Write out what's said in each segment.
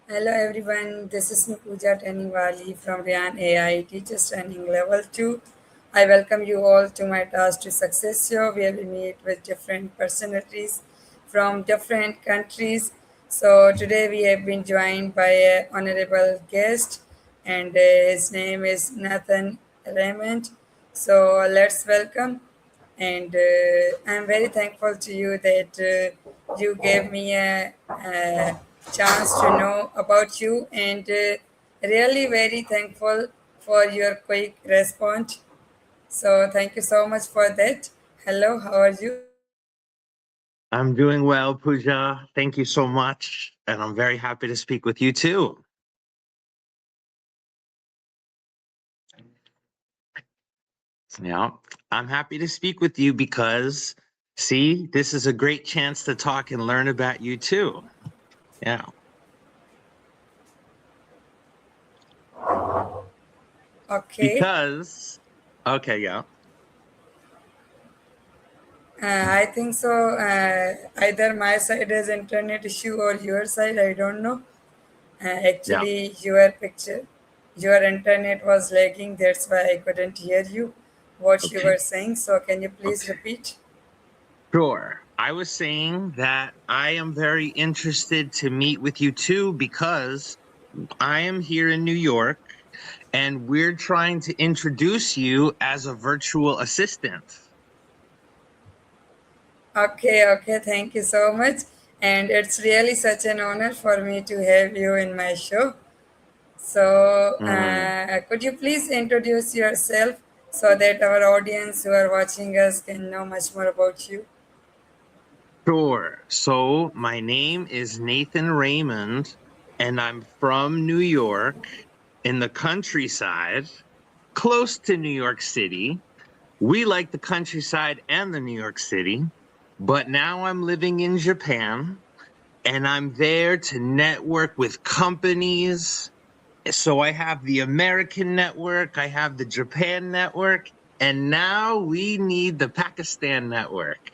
Hello everyone, this is Pooja Training Wali from Rehan AI Teachers Training Level 2. I welcome you all to my Task to Success show where we meet with different personalities from different countries. So today we have been joined by an honorable guest and his name is Nathan Raymond. So let's welcome and I'm very thankful to you that you gave me a chance to know about you and really very thankful for your quick response. So thank you so much for that. Hello, how are you? I'm doing well, Pooja. Thank you so much. And I'm very happy to speak with you too. Yeah, I'm happy to speak with you because, see, this is a great chance to talk and learn about you too. Yeah, Okay. because, okay, yeah, I think so. Either my side has internet issue or your side, I don't know. yeah, Actually, your internet was lagging. That's why I couldn't hear you, what you okay, were saying. So, can you please okay. repeat? Sure. I was saying that I am very interested to meet with you too because I am here in New York and we're trying to introduce you as a virtual assistant. Okay. Thank you so much. And it's really such an honor for me to have you in my show. So, Mm, could you please introduce yourself so that our audience who are watching us can know much more about you? sure. So, my name is Nathan Raymond, and I'm from New York in the countryside, close to New York City. We like the countryside and the New York City, but now I'm living in Japan and I'm there to network with companies. So I have the American network, I have the Japan network, and now we need the Pakistan network.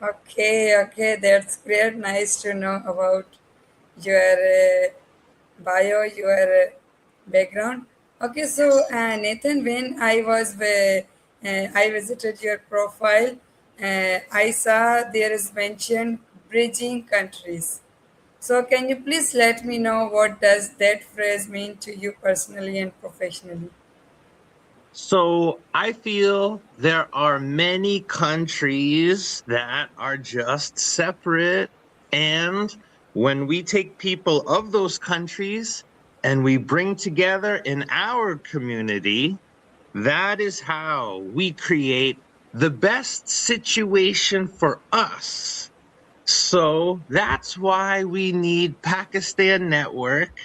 Okay, that's great. Nice to know about your bio, your background. Okay, so Nathan, when I visited your profile, I saw there is mentioned bridging countries. So can you please let me know what does that phrase mean to you personally and professionally? So I feel there are many countries that are just separate. And when we take people of those countries and we bring together in our community, that is how we create the best situation for us. So that's why we need Pakistan Network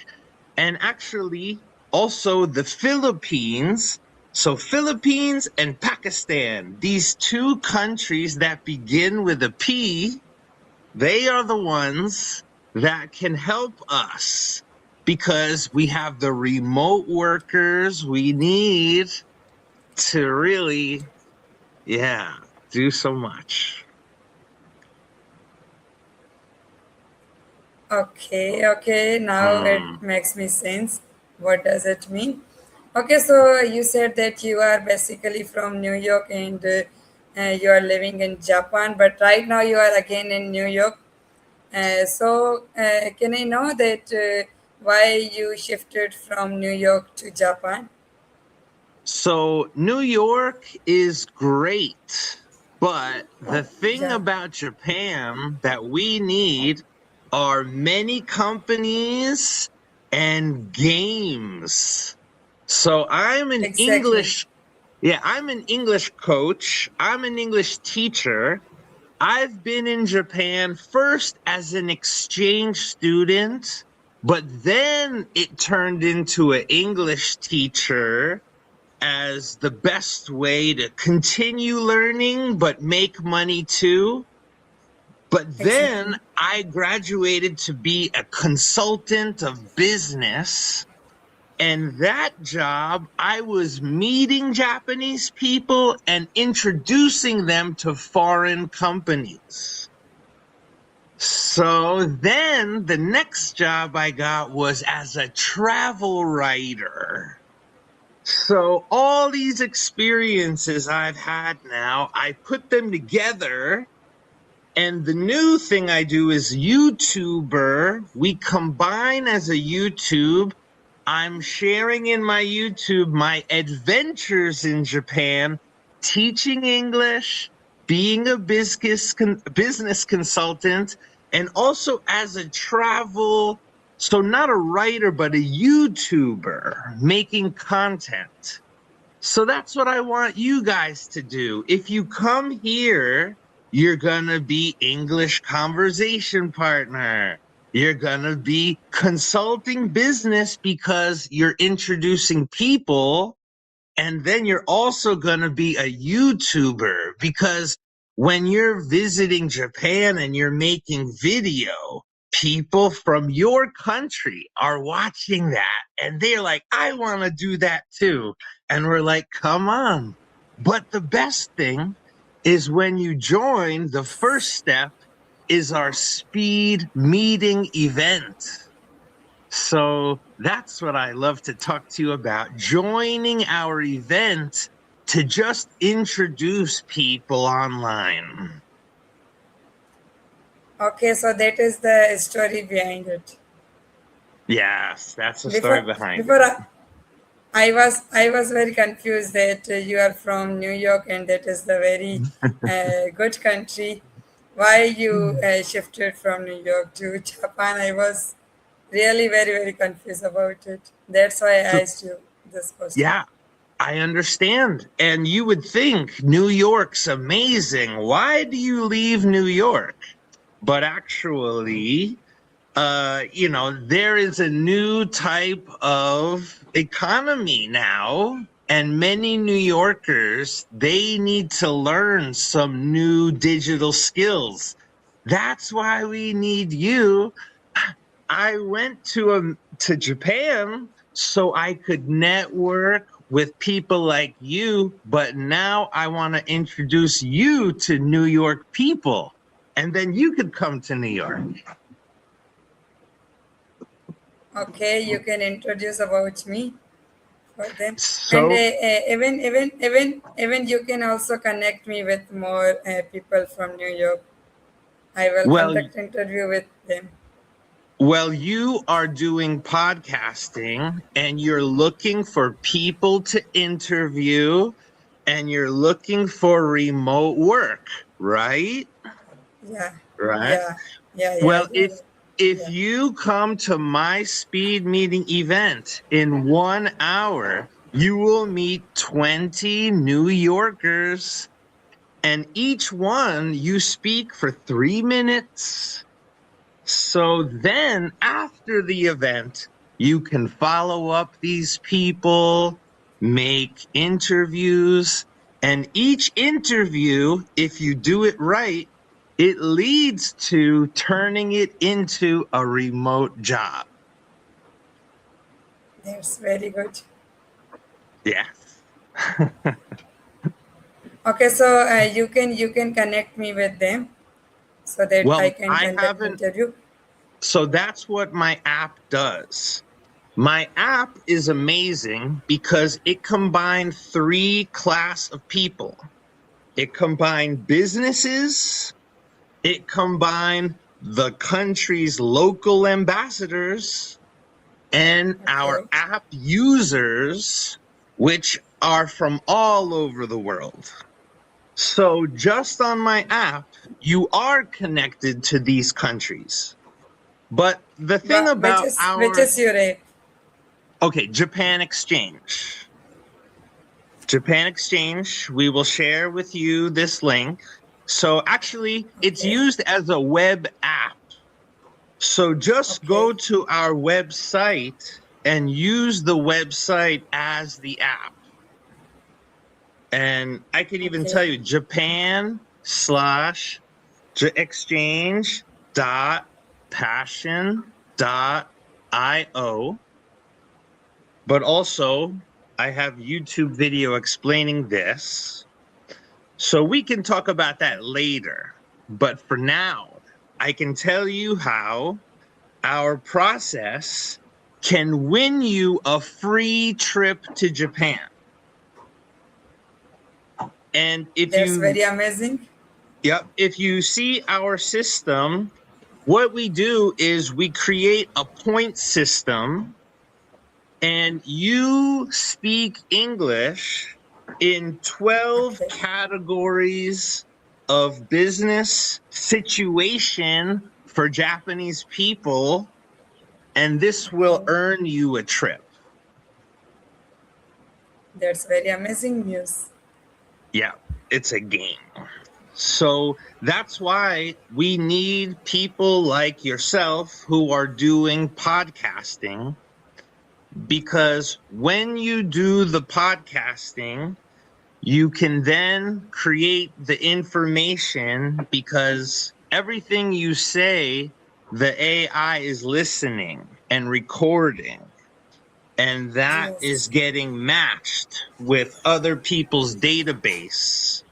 and actually also the Philippines. So, Philippines and Pakistan, these two countries that begin with a P, they are the ones that can help us because we have the remote workers we need to really, yeah, do so much. Okay, now it Mm. makes me sense. What does it mean? Okay, so you said that you are basically from New York and you are living in Japan, but right now you are again in New York. So, can I know that why you shifted from New York to Japan? So New York is great, but the thing Yeah, about Japan that we need are many companies and games. So exactly. I'm an English coach, I'm an English teacher. I've been in Japan first as an exchange student, but then it turned into an English teacher as the best way to continue learning but make money too. But then Exactly. I graduated to be a consultant of business. And that job, I was meeting Japanese people and introducing them to foreign companies. So then the next job I got was as a travel writer. So all these experiences I've had now, I put them together. And the new thing I do is YouTuber. We combine as a YouTube. I'm sharing in my YouTube my adventures in Japan, teaching English, being a business consultant, and also as a travel, so not a writer, but a YouTuber making content. So that's what I want you guys to do. If you come here, you're going to be English conversation partner. You're going to be consulting business because you're introducing people. And then you're also going to be a YouTuber because when you're visiting Japan and you're making video, people from your country are watching that and they're like, I want to do that too. And we're like, come on. But the best thing is when you join, the first step is our speed meeting event. So that's what I love to talk to you about, joining our event to just introduce people online. Okay, so that is the story behind it. Yes, that's the story Before behind before it. I was very confused that you are from New York and that is the very good country. Why you shifted from New York to Japan? I was really very confused about it. That's why I So, asked you this question. yeah, I understand. And you would think New York's amazing. Why do you leave New York? But actually, there is a new type of economy now, and many New Yorkers, they need to learn some new digital skills. That's why we need you. I went to Japan so I could network with people like you, but now I want to introduce you to New York people, and then you could come to New York. Okay, you can introduce about me for them, and So, even you can also connect me with more people from New York. I will well, conduct interview with them. Well, you are doing podcasting and you're looking for people to interview and you're looking for remote work, right? Yeah, Right. yeah, yeah. Well, You're if yeah. you come to my speed meeting event in 1 hour, you will meet 20 New Yorkers and each one you speak for 3 minutes. So then after the event, you can follow up these people, make interviews, and each interview, if you do it right, it leads to turning it into a remote job. That's very good. Yes. Okay, so you can connect me with them so that I Well, can I conduct haven't, interview. so that's what my app does. My app is amazing because it combined three class of people. It combined businesses, it combined the country's local ambassadors, and our Okay, app users, which are from all over the world. So just on my app, you are connected to these countries. But the thing but which about is which is your app? okay, Japan Exchange. Japan Exchange, we will share with you this link. So actually, it's Okay, used as a web app. So just okay, go to our website and use the website as the app. And I can even tell okay, you Japan slash exchange dot passion dot io. But also, I have YouTube video explaining this. So we can talk about that later. But for now, I can tell you how our process can win you a free trip to Japan. And That's very amazing. if you see our system, what we do is we create a point system, and you speak English in 12 Okay. categories of business situation for Japanese people, and this will Okay. earn you a trip. That's very amazing news. Yeah, it's a game. So that's why we need people like yourself who are doing podcasting, because when you do the podcasting, you can then create the information, because everything you say, the AI is listening and recording, and that is Yes. getting matched with other people's database.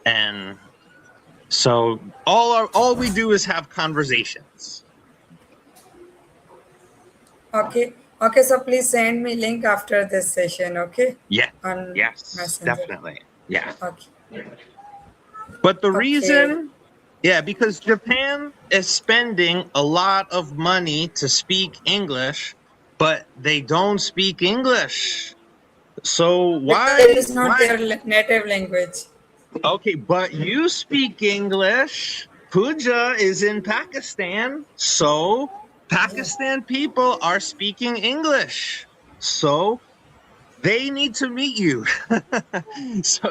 And so all we do is have conversations. Okay. Okay. So please send me link after this session. Okay. Yeah, On yes, Messenger. definitely. Yeah. Okay. But the Okay. reason, yeah, because Japan is spending a lot of money to speak English, but they don't speak English. So Because it why is not why their native language. okay, but you speak English. Pooja is in Pakistan, so Yeah. Pakistan people are speaking English. So they need to meet you. so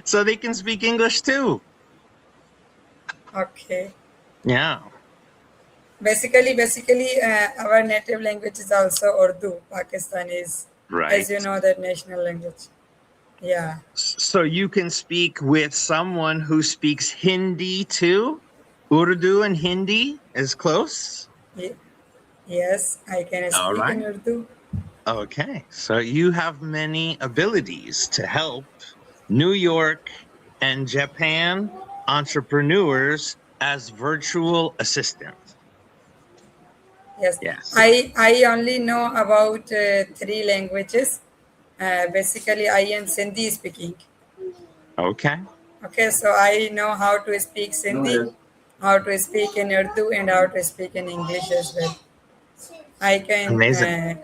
so they can speak English too. Okay. Yeah. Basically, our native language is also Urdu. Pakistan is, as Right. you know, that national language. Yeah. So you can speak with someone who speaks Hindi too? Urdu and Hindi is close? Ye- Yes, I can All speak right. in Urdu. Okay. So you have many abilities to help New York and Japan entrepreneurs as virtual assistants. Yes, Yes. I only know about three languages. Basically, I am Sindhi speaking. Okay. Okay, so I know how to speak Sindhi, how to speak in Urdu, and how to speak in English as well. I can Amazing.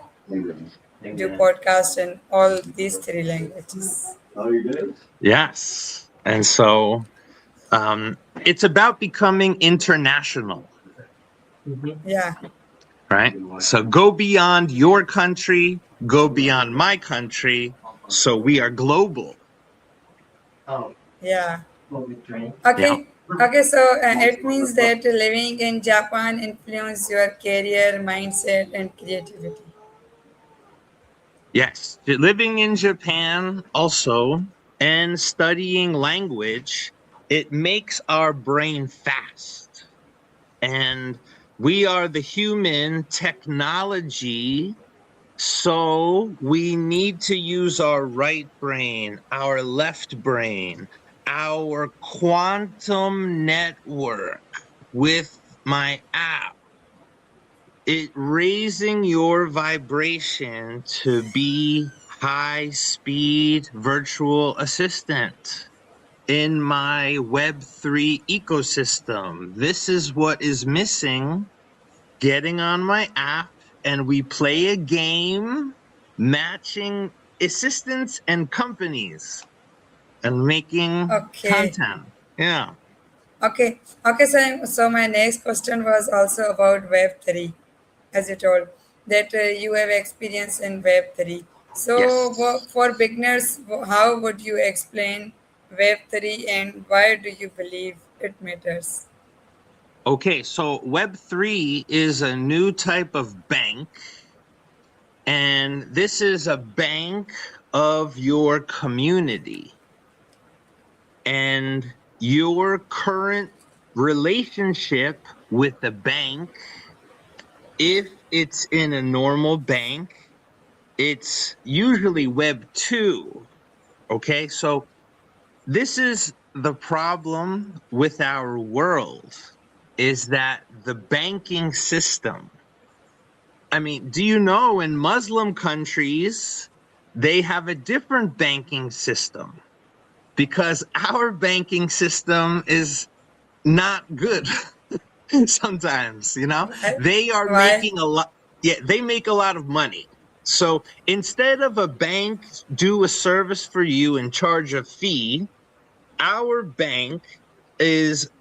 do podcast in all these three languages. Yes. And so it's about becoming international. Yeah, Right? So go beyond your country, go beyond my country. So we are global. yeah. Yeah. Okay, okay. So it means that living in Japan influence your career, mindset, and creativity. Yes. Living in Japan also and studying language, it makes our brain fast. And we are the human technology. So we need to use our right brain, our left brain, our quantum network with my app. It raising your vibration to be high speed virtual assistant in my Web3 ecosystem. This is what is missing. Getting on my app, and we play a game matching assistants and companies and making Okay, content. Yeah. okay. So my next question was also about Web3, as you told that you have experience in Web3. So Yes. for beginners, how would you explain Web3 and why do you believe it matters? Okay, so Web3 is a new type of bank, and this is a bank of your community. And your current relationship with the bank, if it's in a normal bank, it's usually Web 2. Okay, so this is the problem with our world. is that the banking system, I mean, do you know in Muslim countries, they have a different banking system because our banking system is not good sometimes, you know? Why? They are Why? making a lot, yeah, they make a lot of money. So instead of a bank do a service for you and charge a fee, our bank is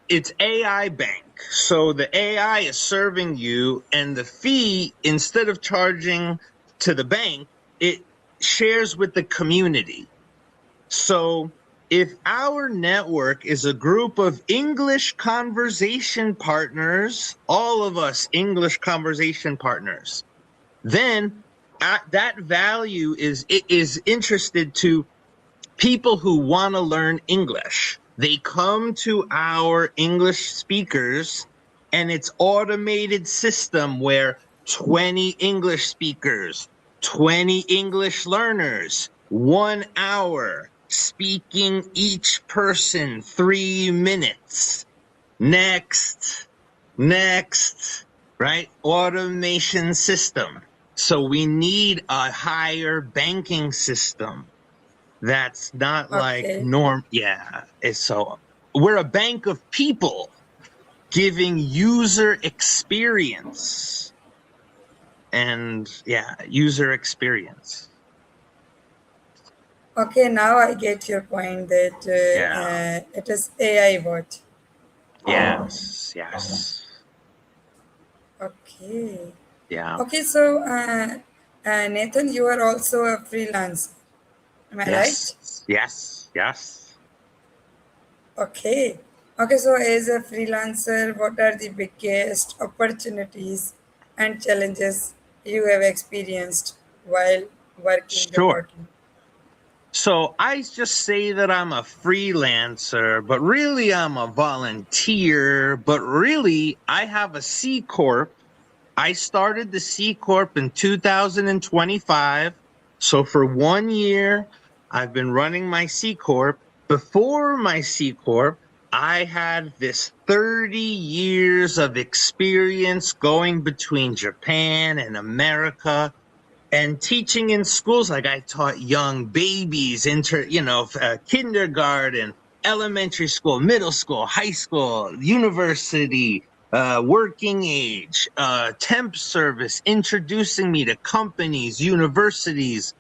it's AI bank. So the AI is serving you and the fee, instead of charging to the bank, it shares with the community. So if our network is a group of English conversation partners, all of us English conversation partners, then that value is interested to people who want to learn English. They come to our English speakers and it's automated system where 20 English speakers, 20 English learners, 1 hour speaking each person 3 minutes. Next, next, right? Automation system. So we need a higher banking system that's not like Okay. norm. Yeah. It's so we're a bank of people giving user experience and yeah, user experience. Okay, now I get your point that Yeah. it is AI bot. Yes. Yes. Okay. Yeah. Okay, so Nathan, you are also a freelancer. Am I right? Yes. Yes. Yes. Okay. Okay, so as a freelancer, what are the biggest opportunities and challenges you have experienced while working Sure. remotely? So I just say that I'm a freelancer, but really I'm a volunteer, but really I have a C Corp. I started the C Corp in 2025. So for 1 year, I've been running my C Corp. Before my C Corp, I had this 30 years of experience going between Japan and America and teaching in schools. Like I taught young babies, kindergarten, elementary school, middle school, high school, university, working age, temp service, introducing me to companies, universities.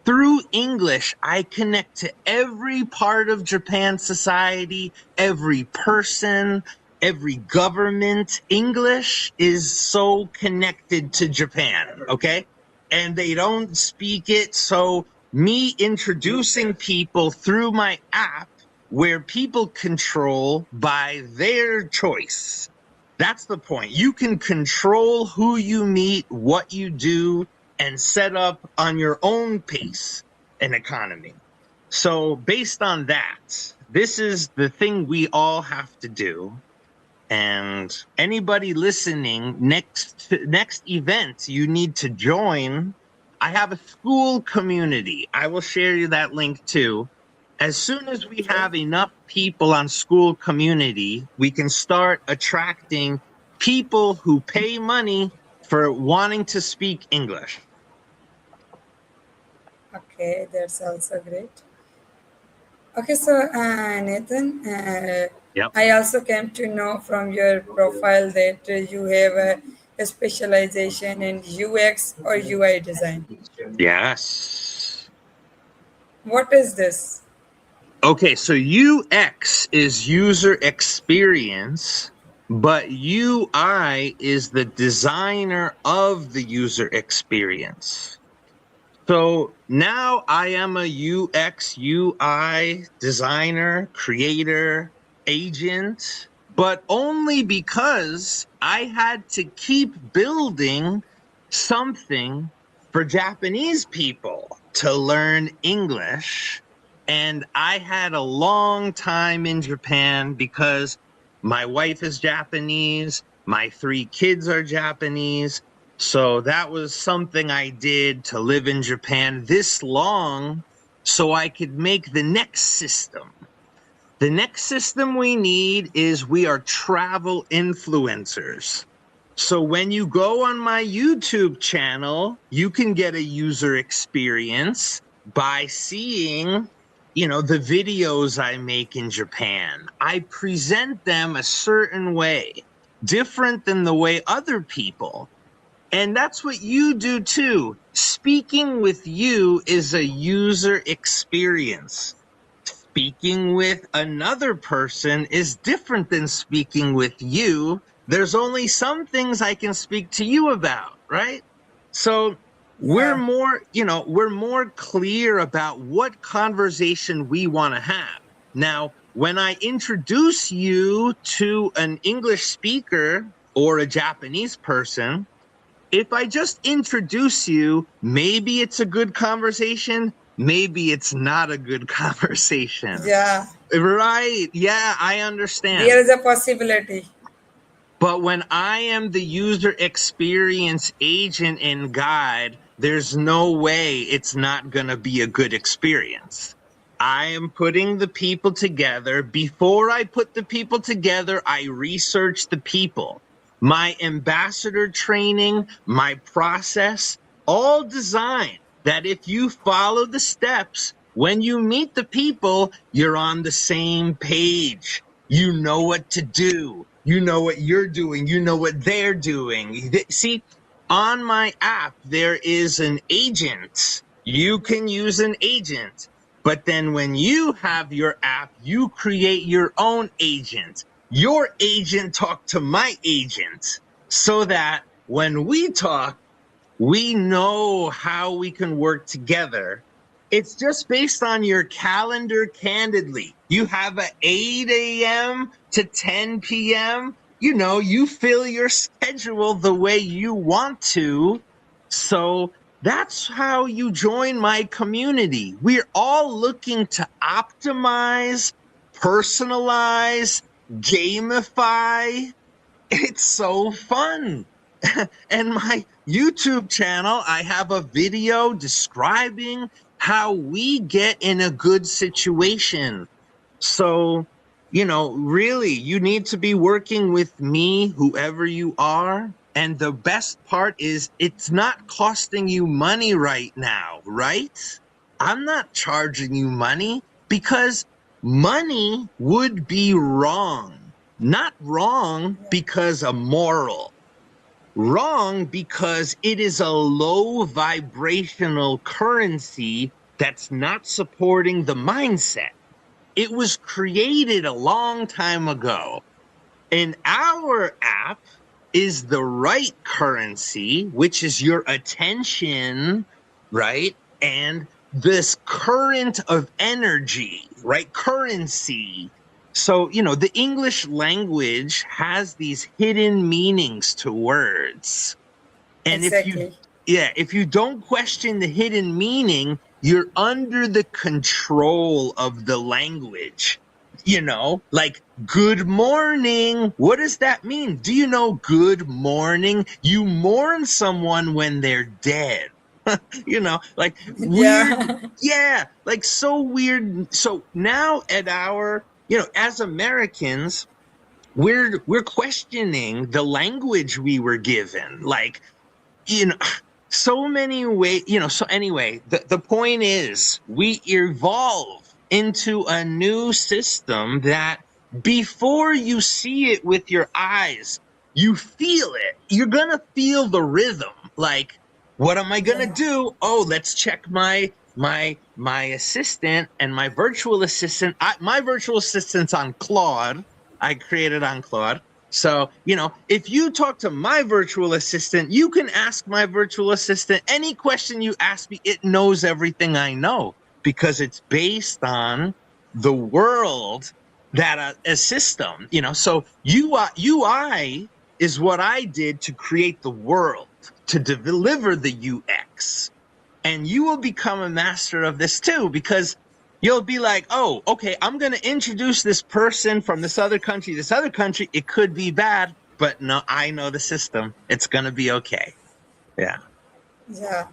Through English, I connect to every part of Japan society, every person, every government. English is so connected to Japan, okay? And they don't speak it. So, me introducing people through my app where people control by their choice. That's the point. You can control who you meet, what you do, and set up on your own pace an economy. So, based on that, this is the thing we all have to do. And anybody listening, next event you need to join. I have a school community. I will share you that link too. As soon as we Okay. have enough people on school community, we can start attracting people who pay money for wanting to speak English. Okay, that's also great. Okay, so Nathan, Yep. I also came to know from your profile that you have a specialization in UX or UI design. Yes. What is this? Okay, so UX is user experience, but UI is the designer of the user experience. So now I am a UX, UI designer, creator, agent, but only because I had to keep building something for Japanese people to learn English. And I had a long time in Japan because my wife is Japanese, my 3 kids are Japanese. So that was something I did to live in Japan this long so I could make the next system The next system we need is we are travel influencers. So when you go on my YouTube channel, you can get a user experience by seeing, the videos I make in Japan. I present them a certain way, different than the way other people. And that's what you do too. Speaking with you is a user experience. Speaking with another person is different than speaking with you. There's only some things I can speak to you about, right? So we're Yeah. more clear about what conversation we want to have. Now, when I introduce you to an English speaker or a Japanese person, if I just introduce you, maybe it's a good conversation, maybe it's not a good conversation. Yeah. Right. Yeah, I understand. There is a possibility. But when I am the user experience agent and guide, there's no way it's not going to be a good experience. I am putting the people together. Before I put the people together, I research the people. My ambassador training, my process, all designed that if you follow the steps, when you meet the people, you're on the same page. You know what to do. You know what you're doing. You know what they're doing. See, on my app, there is an agent. You can use an agent. But then when you have your app, you create your own agent. Your agent talk to my agent so that when we talk, we know how we can work together. It's just based on your calendar candidly. You have a 8 a.m. to 10 p.m. You fill your schedule the way you want to. So that's how you join my community. We're all looking to optimize, personalize, gamify. It's so fun. And my YouTube channel, I have a video describing how we get in a good situation. So, really, you need to be working with me, whoever you are. And the best part is it's not costing you money right now, right? I'm not charging you money because money would be wrong. Not wrong because of moral. Wrong because it is a low vibrational currency that's not supporting the mindset. It was created a long time ago. And our app is the right currency, which is your attention, right? And this current of energy, right? Currency. So, the English language has these hidden meanings to words. And Exactly. if you don't question the hidden meaning, you're under the control of the language. Like good morning. What does that mean? Do you know good morning? You mourn someone when they're dead. Like weird. Yeah. Yeah, like so weird. So now at our, as Americans, we're questioning the language we were given. Like, you know, so many ways, so anyway, the point is we evolve into a new system that before you see it with your eyes, you feel it. You're going to feel the rhythm. Like, what am I going to Yeah. do? Oh, let's check my assistant and my virtual assistant. My virtual assistant's on Claude. I created on Claude. So, if you talk to my virtual assistant, you can ask my virtual assistant any question you ask me. It knows everything I know because it's based on the world that a system, so UI is what I did to create the world, to deliver the UX. And you will become a master of this too, because you'll be like, oh, okay, I'm going to introduce this person from this other country. It could be bad, but no, I know the system. It's going to be okay. Yeah. Yeah.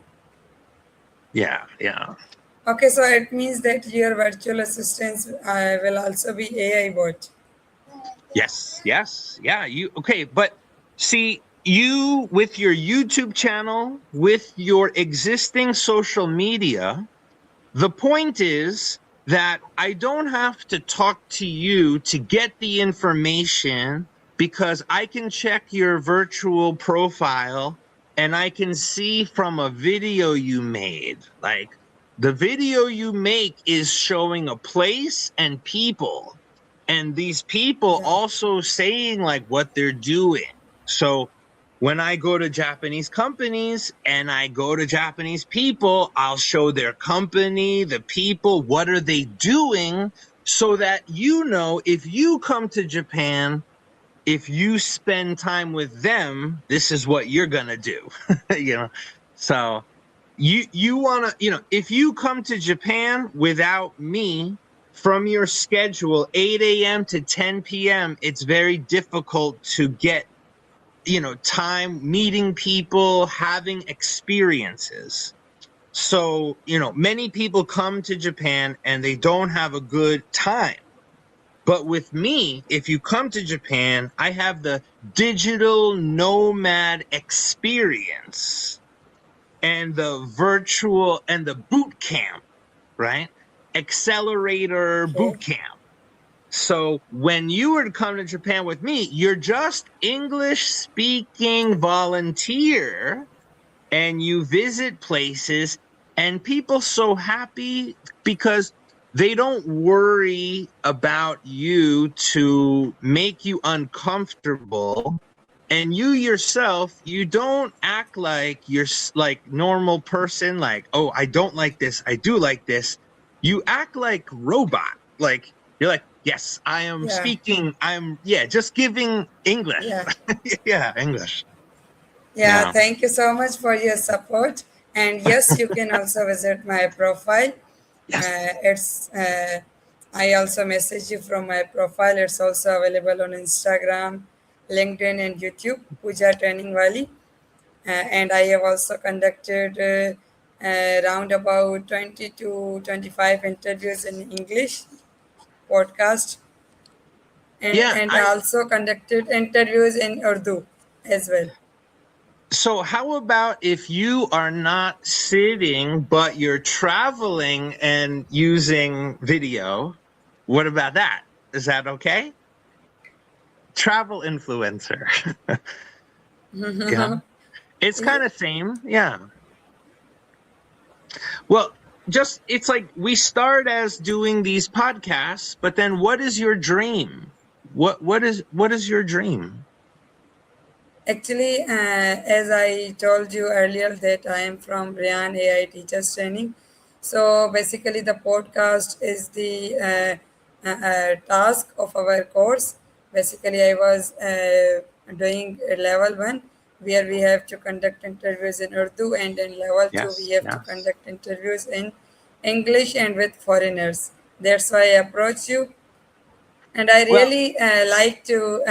Yeah. Yeah. Okay, so it means that your virtual assistants will also be AI bot. Yes, yes, yeah. You okay? But see, you with your YouTube channel, with your existing social media, the point is that I don't have to talk to you to get the information because I can check your virtual profile and I can see from a video you made. Like the video you make is showing a place and people, and these people Yeah, also saying like what they're doing. So when I go to Japanese companies and I go to Japanese people, I'll show their company, the people, what are they doing, so that you know if you come to Japan, if you spend time with them, this is what you're gonna do. you know. So you wanna, if you come to Japan without me, from your schedule 8 a.m. to 10 p.m., it's very difficult to get time meeting people, having experiences. So many people come to Japan and they don't have a good time, but with me, if you come to Japan, I have the digital nomad experience and the virtual and the boot camp, right? Accelerator okay. boot camp. So when you were to come to Japan with me, you're just English speaking volunteer and you visit places, and people so happy because they don't worry about you to make you uncomfortable, and you yourself, you don't act like you're like normal person, like, oh, I don't like this, I do like this. You act like robot, like you're like, yes, I am Yeah, speaking, I'm, yeah, just giving English. yeah. Yeah, English. Yeah, Yeah. thank you so much for your support. And yes, you can also visit my profile. Yes. It's I also message you from my profile. It's also available on Instagram, LinkedIn, and YouTube. Pooja Training Wali. And I have also conducted around about 20 to 25 interviews in English podcast, Yeah, and I also conducted interviews in Urdu as well. so how about if you are not sitting but you're traveling and using video? What about that? Is that okay? Travel influencer. Yeah. It's kind of same. Yeah. Well, just it's like we start as doing these podcasts, but then what is your dream? What is your dream? Actually, as I told you earlier, that I am from Rehan AI Teachers Training. So basically, the podcast is the task of our course. Basically, I was doing a level one where we have to conduct interviews in Urdu, and in level two, we Yes, have to yes. conduct interviews in English and with foreigners. That's why I approach you, and I Well, really like to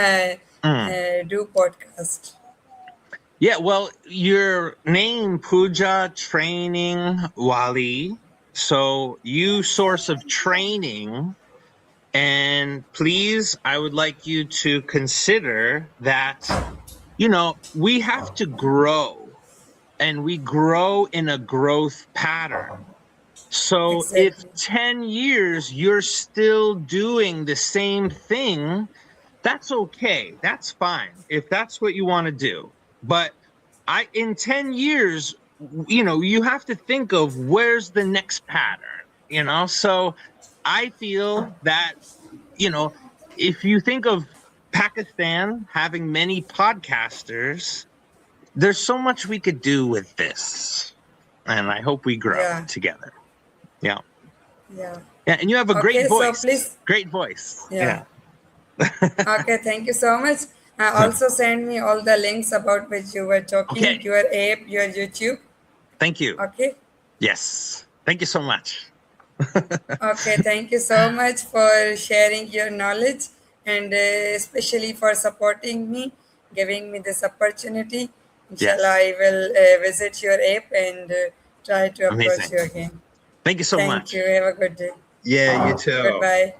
mm. do podcast. Yeah, well, your name Pooja Training Wali. So you source of training, and please, I would like you to consider that, we have to grow, and we grow in a growth pattern. So if Exactly. 10 years you're still doing the same thing, that's okay. That's fine if that's what you want to do. But in 10 years, you have to think of where's the next pattern. So I feel that, you know, if you think of Pakistan having many podcasters, there's so much we could do with this. And I hope we grow Yeah. together. Yeah. Yeah. Yeah. And you have a great Okay. So voice. please. Great voice. Yeah. Yeah. Okay. Thank you so much. Also send me all the links about which you were talking. Okay. Your app, your YouTube. Thank you. Okay. Yes. Thank you so much. Okay. Thank you so much for sharing your knowledge, and especially for supporting me, giving me this opportunity. Inshallah, Yes. I will visit your app and try to approach Amazing. you again. Thank you so Thank you. much. Have a good day. Yeah, you too. Goodbye.